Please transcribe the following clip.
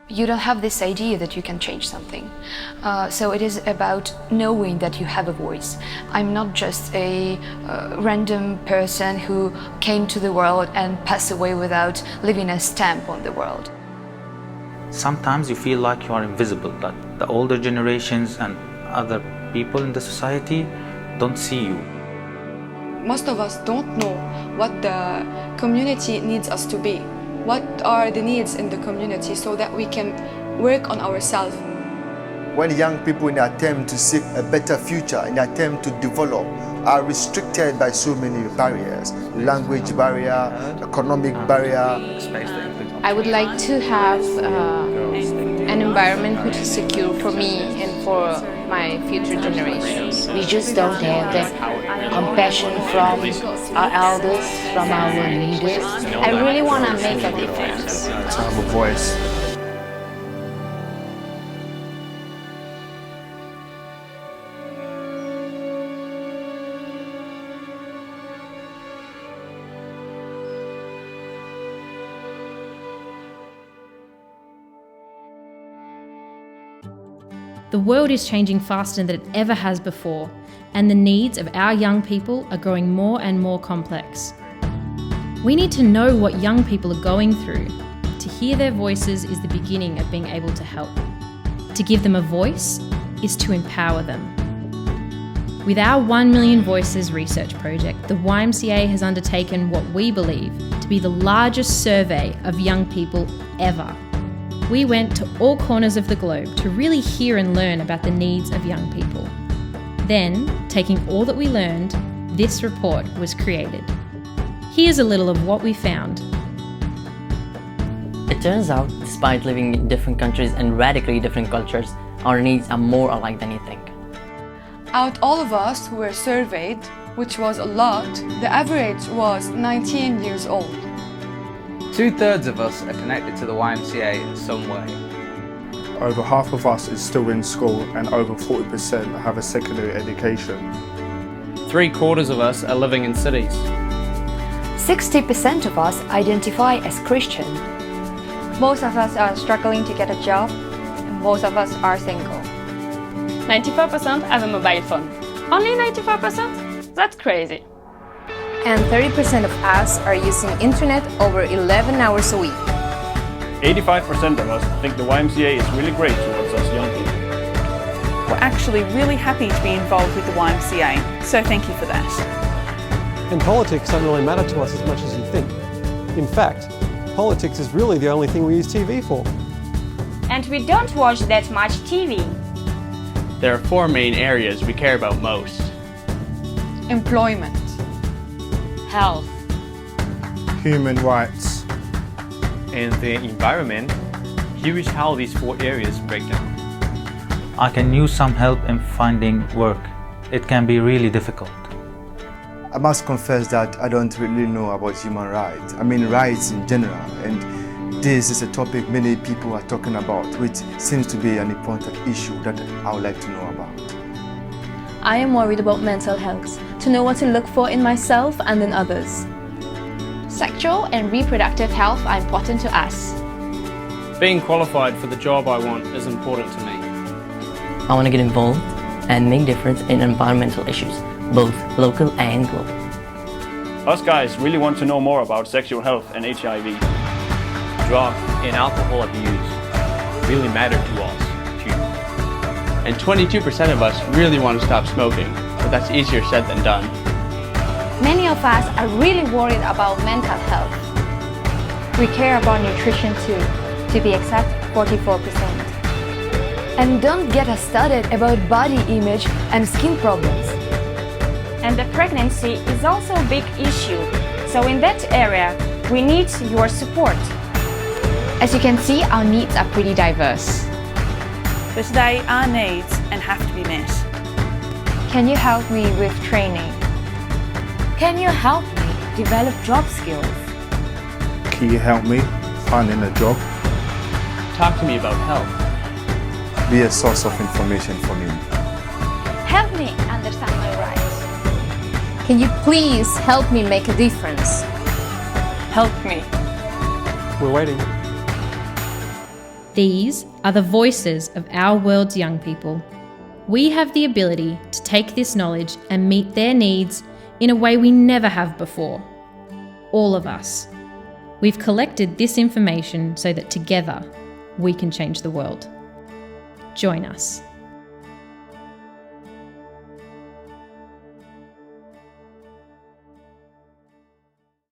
You don't have this idea that you can change something. So it is about knowing that you have a voice. I'm not just a random person who came to the world and passed away without leaving a stamp on the world. Sometimes you feel like you are invisible, that the older generations and other people in the society don't see you. Most of us don't know what the community needs us to be. What are the needs in the community so that we can work on ourselves. When young people in an attempt to seek a better future, in an attempt to develop, are restricted by so many barriers, language barrier, economic barrier. I would like to have an environment which is secure for me and for my future generations. We just don't have the compassion from our elders, from our leaders. I really want to make a difference. To have a voice. The world is changing faster than it ever has before, and the needs of our young people are growing more and more complex. We need to know what young people are going through. To hear their voices is the beginning of being able to help. To give them a voice is to empower them. With our 1 Million Voices research project, the YMCA has undertaken what we believe to be the largest survey of young people ever. We went to all corners of the globe to really hear and learn about the needs of young people. Then, taking all that we learned, this report was created. Here's a little of what we found. It turns out, despite living in different countries and radically different cultures, our needs are more alike than you think. Out all of us who were surveyed, which was a lot, the average was 19 years old. 2/3 of us are connected to the YMCA in some way. Over half of us is still in school and over 40% have a secondary education. 3/4 of us are living in cities. 60% of us identify as Christian. Most of us are struggling to get a job, and most of us are single. 94% have a mobile phone. Only 94%? That's crazy. And 30% of us are using internet over 11 hours a week. 85% of us think the YMCA is really great towards us young people. We're actually really happy to be involved with the YMCA, so thank you for that. And politics don't really matter to us as much as you think. In fact, politics is really the only thing we use TV for. And we don't watch that much TV. There are 4 main areas we care about most. Employment. Health. Human rights. And the environment. Here is how these 4 areas break down. I can use some help in finding work. It can be really difficult. I must confess that I don't really know about human rights. I mean rights in general, and this is a topic many people are talking about, which seems to be an important issue that I would like to know about. I am worried about mental health, to know what to look for in myself and in others. Sexual and reproductive health are important to us. Being qualified for the job I want is important to me. I want to get involved and make difference in environmental issues, both local and global. Us guys really want to know more about sexual health and HIV. Drug and alcohol abuse really matter to us too. And 22% of us really want to stop smoking, but that's easier said than done. Many of us are really worried about mental health. We care about nutrition too, to be exact, 44%. And don't get us started about body image and skin problems. And the pregnancy is also a big issue. So in that area, we need your support. As you can see, our needs are pretty diverse. But today, our needs and have to be met. Can you help me with training? Can you help me develop job skills? Can you help me finding a job? Talk to me about health. Be a source of information for me. Help me understand my rights. Can you please help me make a difference? Help me. We're waiting. These are the voices of our world's young people. We have the ability to take this knowledge and meet their needs in a way we never have before. All of us. We've collected this information so that together we can change the world. Join us.